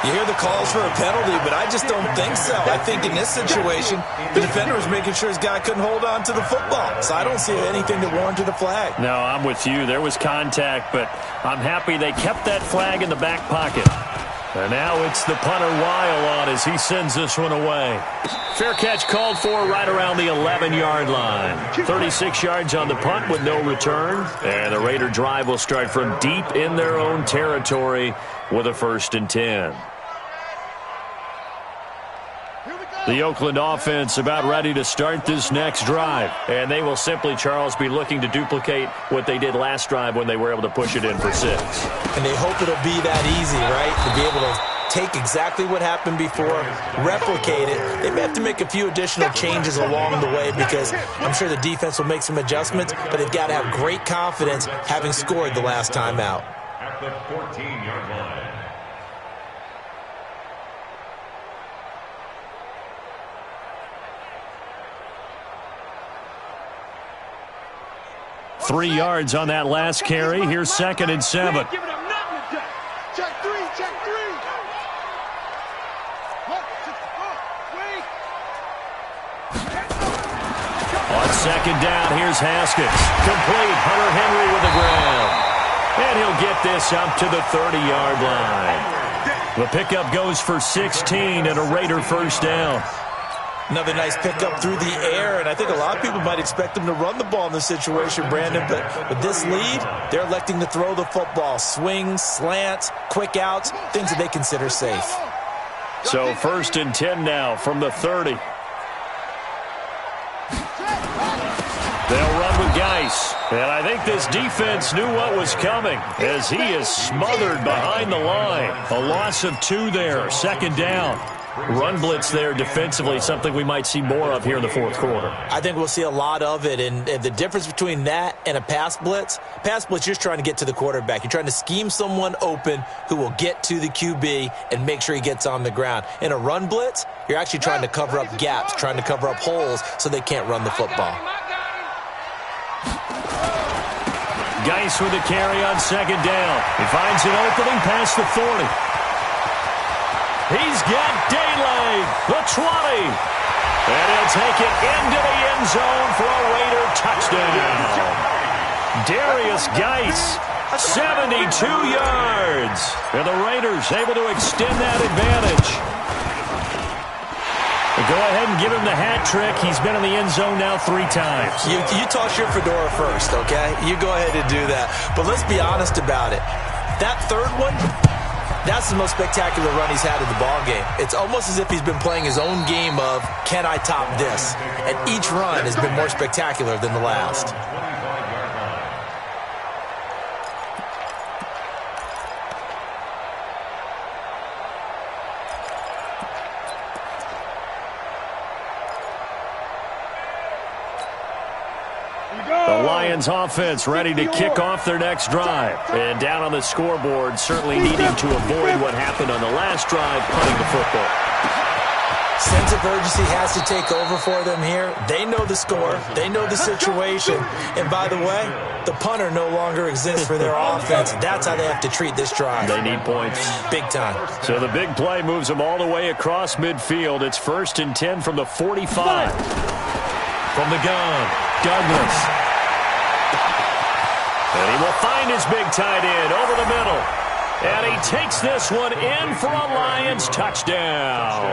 Speaker 3: You hear the calls for a penalty, but I just don't think so. I think in this situation, the defender was making sure his guy couldn't hold on to the football. So I don't see anything that warranted a flag.
Speaker 1: No, I'm with you. There was contact, but I'm happy they kept that flag in the back pocket. And now it's the punter Weil on as he sends this one away. Fair catch called for right around the 11-yard line. 36 yards on the punt with no return. And the Raider drive will start from deep in their own territory with a 1st and 10. The Oakland offense about ready to start this next drive. And they will simply, Charles, be looking to duplicate what they did last drive when they were able to push it in for 6.
Speaker 3: And they hope it'll be that easy, right? To be able to take exactly what happened before, replicate it. They may have to make a few additional changes along the way because I'm sure the defense will make some adjustments, but they've got to have great confidence having scored the last time out.
Speaker 6: at the 14-yard line.
Speaker 1: Three yards on that last carry. Here's 2nd and 7.
Speaker 5: Giving him nothing to check. Check three, check three.
Speaker 1: On 2nd down, here's Haskins. Complete. Hunter Henry with the grab. And he'll get this up to the 30-yard line. The pickup goes for 16 and a Raider first down.
Speaker 3: Another nice pickup through the air, and I think a lot of people might expect them to run the ball in this situation, Brandon, but with this lead, they're electing to throw the football. Swings, slants, quick outs, things that they consider safe.
Speaker 1: So 1st and 10 now from the 30. They'll run with Geis, and I think this defense knew what was coming as he is smothered behind the line. A loss of 2 there, 2nd down. Run blitz there defensively, something we might see more of here in the 4th quarter.
Speaker 3: I think we'll see a lot of it, and the difference between that and a pass blitz, you're just trying to get to the quarterback. You're trying to scheme someone open who will get to the QB and make sure he gets on the ground. In a run blitz, you're actually trying to cover up gaps, trying to cover up holes so they can't run the football.
Speaker 1: Geis with the carry on 2nd down. He finds an opening past the 40. He's got daylight, the 20. And he'll take it into the end zone for a Raider touchdown. Darius Geis, 72 yards. And the Raiders able to extend that advantage. Go ahead and give him the hat trick. He's been in the end zone now 3 times.
Speaker 3: You toss your fedora first, okay? You go ahead and do that. But let's be honest about it. That 3rd one, that's the most spectacular run he's had in the ballgame. It's almost as if he's been playing his own game of, can I top this? And each run has been more spectacular than the last.
Speaker 1: The Lions offense ready to kick off their next drive. And down on the scoreboard, certainly needing to avoid what happened on the last drive, punting the football.
Speaker 3: Sense of urgency has to take over for them here. They know the score. They know the situation. And by the way, the punter no longer exists for their offense. That's how they have to treat this drive.
Speaker 1: They need points.
Speaker 3: Big time.
Speaker 1: So the big play moves them all the way across midfield. It's 1st and 10 from the 45. From the gun, Douglas. And he will find his big tight end over the middle. And he takes this one in for a Lions touchdown.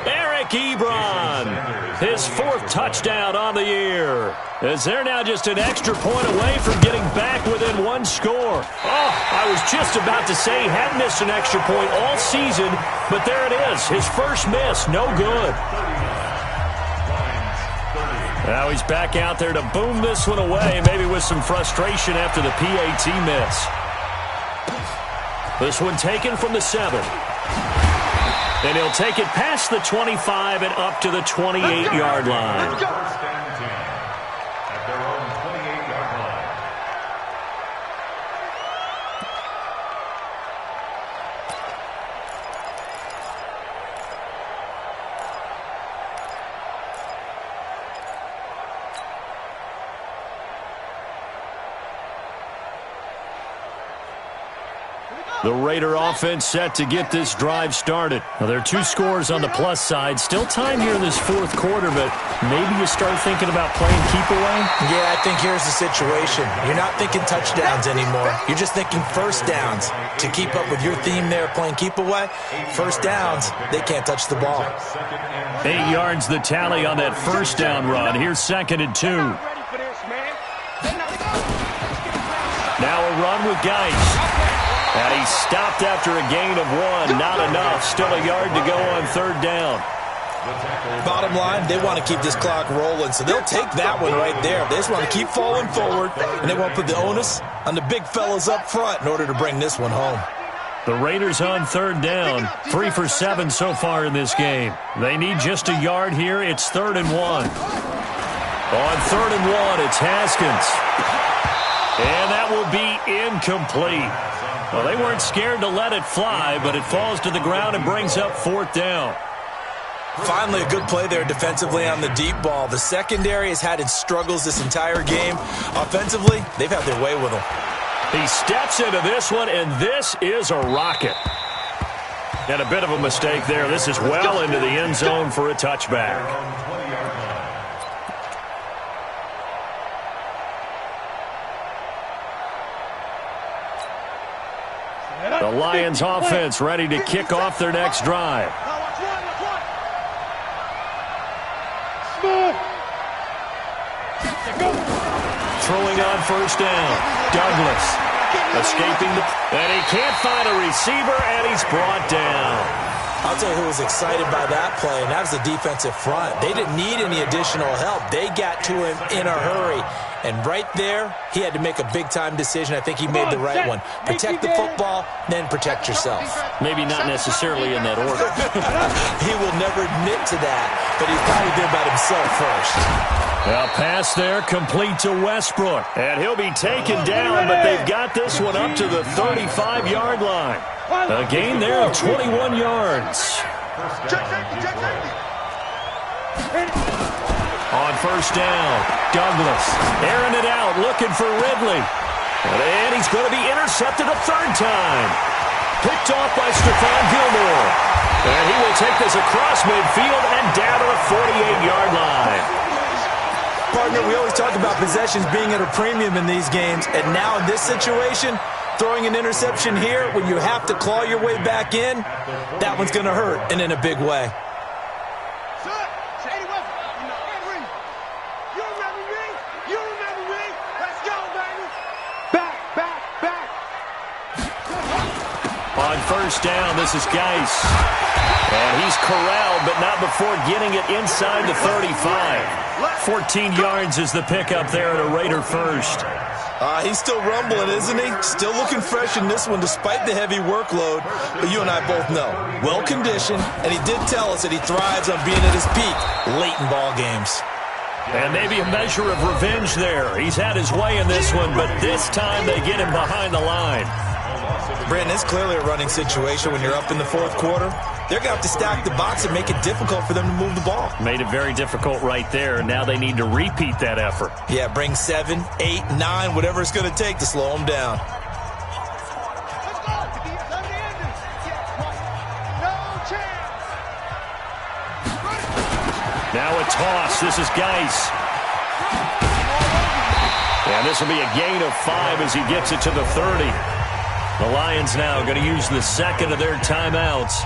Speaker 1: Eric Ebron, his 4th touchdown on the year. As they're now just an extra point away from getting back within 1 score. Oh, I was just about to say he hadn't missed an extra point all season, but there it is. His first miss, no good. Now he's back out there to boom this one away, maybe with some frustration after the PAT miss. This one taken from the 7. And he'll take it past the 25 and up to the 28-yard line.
Speaker 6: First and 10 at their own 28-yard line.
Speaker 1: The Raider offense set to get this drive started. Now, there are 2 scores on the plus side. Still time here in this 4th quarter, but maybe you start thinking about playing keep away?
Speaker 3: Yeah, I think here's the situation. You're not thinking touchdowns anymore. You're just thinking first downs. To keep up with your theme there, playing keep away, first downs, they can't touch the ball.
Speaker 1: 8 yards the tally on that first down run. Here's 2nd and 2. Now a run with Geis. And he stopped after a gain of 1. Not enough. Still a yard to go on 3rd down.
Speaker 3: Bottom line, they want to keep this clock rolling, so they'll take that one right there. They just want to keep falling forward, and they want to put the onus on the big fellas up front in order to bring this one home.
Speaker 1: The Raiders on 3rd down. 3 for 7 so far in this game. They need just a yard here. It's 3rd and 1. On 3rd and 1, it's Haskins. And that will be incomplete. Well, they weren't scared to let it fly, but it falls to the ground and brings up 4th down.
Speaker 3: Finally, a good play there defensively on the deep ball. The secondary has had its struggles this entire game. Offensively, they've had their way with him.
Speaker 1: He steps into this one, and this is a rocket. And a bit of a mistake there. This is well into the end zone for a touchback. The Lions offense ready to kick off their next drive. Throwing on 1st down. Douglas escaping and he can't find a receiver, and he's brought down.
Speaker 3: I'll tell you who was excited by that play, and that was the defensive front. They didn't need any additional help. They got to him in a hurry. And right there, he had to make a big-time decision. I think he made the right one. Protect the football, then protect yourself.
Speaker 4: Maybe not necessarily in that order.
Speaker 3: He will never admit to that, but he's probably been about himself first.
Speaker 1: A pass there complete to Westbrook. And he'll be taken down, but they've got this one up to the 35-yard line. A gain there of 21 yards. On 1st down, Douglas airing it out, looking for Ridley. And he's going to be intercepted a 3rd time. Picked off by Stephon Gilmore. And he will take this across midfield and down to the 48-yard line.
Speaker 3: Partner, we always talk about possessions being at a premium in these games, and now in this situation, throwing an interception here when you have to claw your way back in, that one's going to hurt, and in a big way.
Speaker 1: On 1st down, this is Geis. And he's corralled, but not before getting it inside the 35. 14 yards is the pickup there at a Raider first.
Speaker 3: He's still rumbling, isn't he? Still looking fresh in this one despite the heavy workload. But you and I both know, well-conditioned, and he did tell us that he thrives on being at his peak late in ball games.
Speaker 1: And maybe a measure of revenge there. He's had his way in this one, but this time they get him behind the line.
Speaker 3: Brandon, it's clearly a running situation when you're up in the 4th quarter. They're going to have to stack the box and make it difficult for them to move the ball.
Speaker 1: Made it very difficult right there. Now they need to repeat that effort.
Speaker 3: Yeah, bring 7, 8, 9, whatever it's going to take to slow them down.
Speaker 1: Now a toss. This is Geis. And this will be a gain of 5 as he gets it to the 30. The Lions now going to use the 2nd of their timeouts.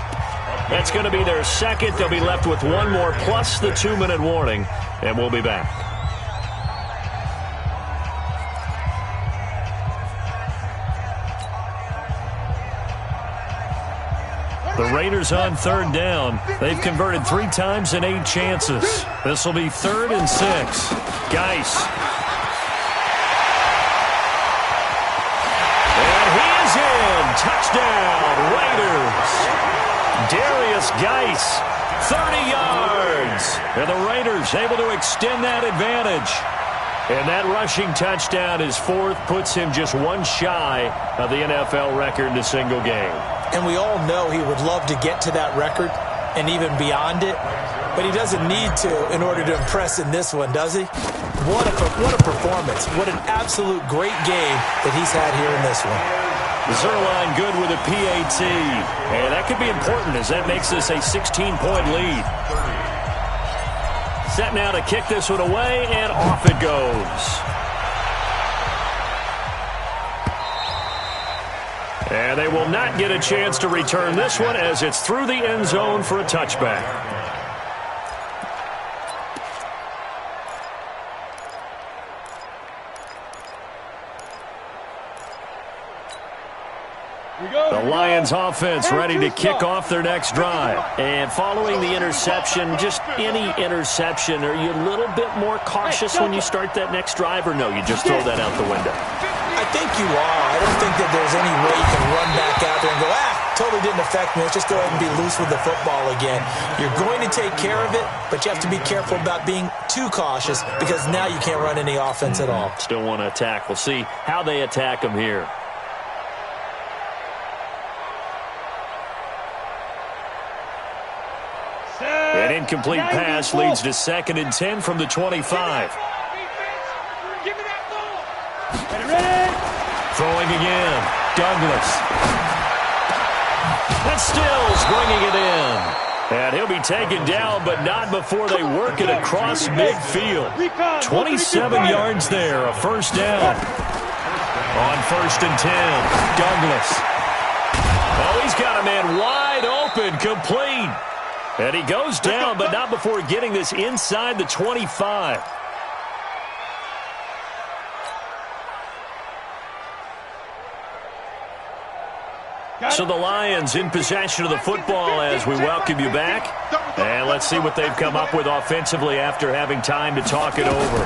Speaker 1: That's going to be their 2nd. They'll be left with 1 more plus the 2-minute warning, and we'll be back. The Raiders on 3rd down. They've converted 3 times in 8 chances. This will be 3rd and 6. Geis. Touchdown, Raiders. Darius Geis, 30 yards. And the Raiders able to extend that advantage. And that rushing touchdown is 4th, puts him just 1 shy of the NFL record in a single game.
Speaker 3: And we all know he would love to get to that record and even beyond it. But he doesn't need to in order to impress in this one, does he? What a performance. What an absolute great game that he's had here in this one.
Speaker 1: Zerline good with a PAT. And that could be important as that makes this a 16-point lead. Set now to kick this one away, and off it goes. And they will not get a chance to return this one as it's through the end zone for a touchback. The Lions offense ready to kick off their next drive.
Speaker 4: And following the interception, just any interception, are you a little bit more cautious when you start that next drive, or no, you just throw that out the window?
Speaker 3: I think you are. I don't think that there's any way you can run back out there and go, totally didn't affect me. Let's just go ahead and be loose with the football again. You're going to take care of it, but you have to be careful about being too cautious because now you can't run any offense at all.
Speaker 4: Still want to attack. We'll see how they attack them here.
Speaker 1: An incomplete pass leads to 2nd and 10 from the 25.
Speaker 2: Give me that ball. Ready?
Speaker 1: Throwing again. Douglas. And Stills bringing it in. And he'll be taken down, but not before they work it across midfield. 27 yards there, a first down. On 1st and 10, Douglas. Oh, he's got a man wide open, complete. And he goes down, but not before getting this inside the 25. So the Lions in possession of the football as we welcome you back. And let's see what they've come up with offensively after having time to talk it over.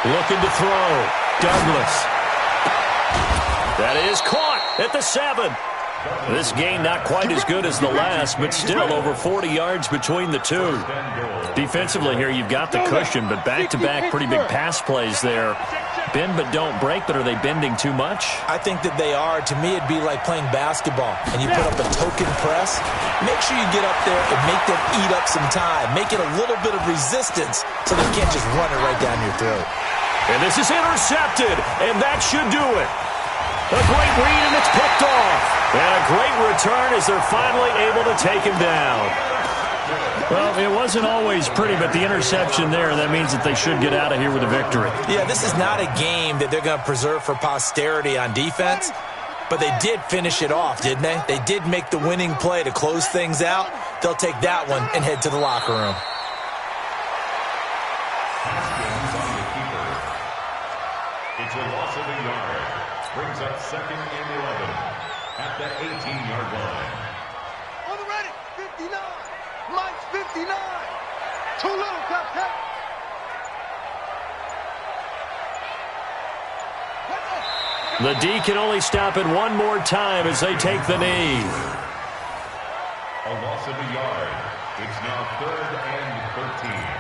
Speaker 1: Looking to throw. Douglas. That is caught at the 7. This game not quite as good as the last, but still over 40 yards between the two. Defensively here, you've got the cushion, but back-to-back pretty big pass plays there. Bend but don't break, but are they bending too much?
Speaker 3: I think that they are. To me, it'd be like playing basketball, and you put up a token press. Make sure you get up there and make them eat up some time. Make it a little bit of resistance so they can't just run it right down your throat.
Speaker 1: And this is intercepted, and that should do it. A great read, and it's picked off. And a great return as they're finally able to take him down. Well, it wasn't always pretty, but the interception there, that means that they should get out of here with a victory.
Speaker 3: Yeah, this is not a game that they're going to preserve for posterity on defense, but they did finish it off, didn't they? They did make the winning play to close things out. They'll take that one and head to the locker room.
Speaker 6: It's a loss of a yard. Brings up 2nd and 11 at the 18-yard line.
Speaker 5: On the ready, 59. Mike's 59. Too little, Captain.
Speaker 1: The D can only stop it one more time as they take the knee.
Speaker 6: A loss of a yard. It's now 3rd and 13.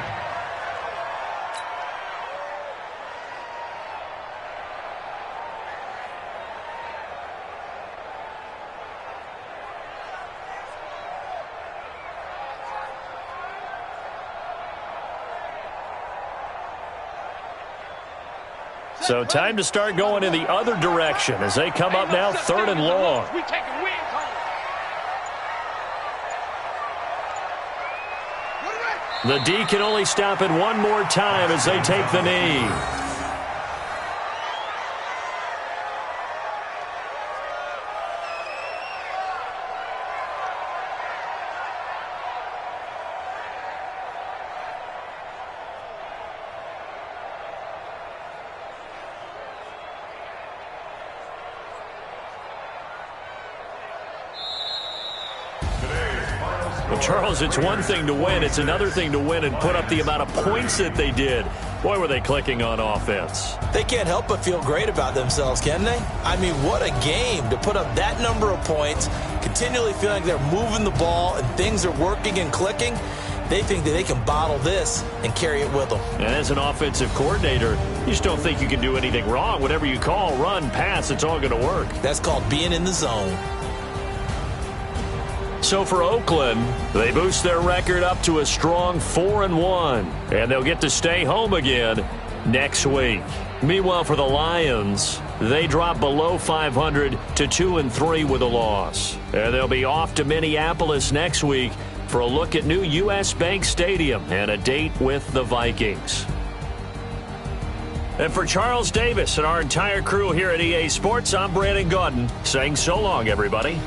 Speaker 1: So time to start going in the other direction as they come up now 3rd and long.
Speaker 2: We taking wins home.
Speaker 1: The D can only stop it one more time as they take the knee. Well, Charles, it's one thing to win. It's another thing to win and put up the amount of points that they did. Boy, were they clicking on offense.
Speaker 3: They can't help but feel great about themselves, can they? I mean, what a game to put up that number of points, continually feeling like they're moving the ball and things are working and clicking. They think that they can bottle this and carry it with them.
Speaker 1: And as an offensive coordinator, you just don't think you can do anything wrong. Whatever you call, run, pass, it's all going to work.
Speaker 3: That's called being in the zone.
Speaker 1: So for Oakland, they boost their record up to a strong 4-1, and they'll get to stay home again next week. Meanwhile, for the Lions, they drop below 500 to 2-3 with a loss. And they'll be off to Minneapolis next week for a look at new U.S. Bank Stadium and a date with the Vikings. And for Charles Davis and our entire crew here at EA Sports, I'm Brandon Gaudin saying so long, everybody.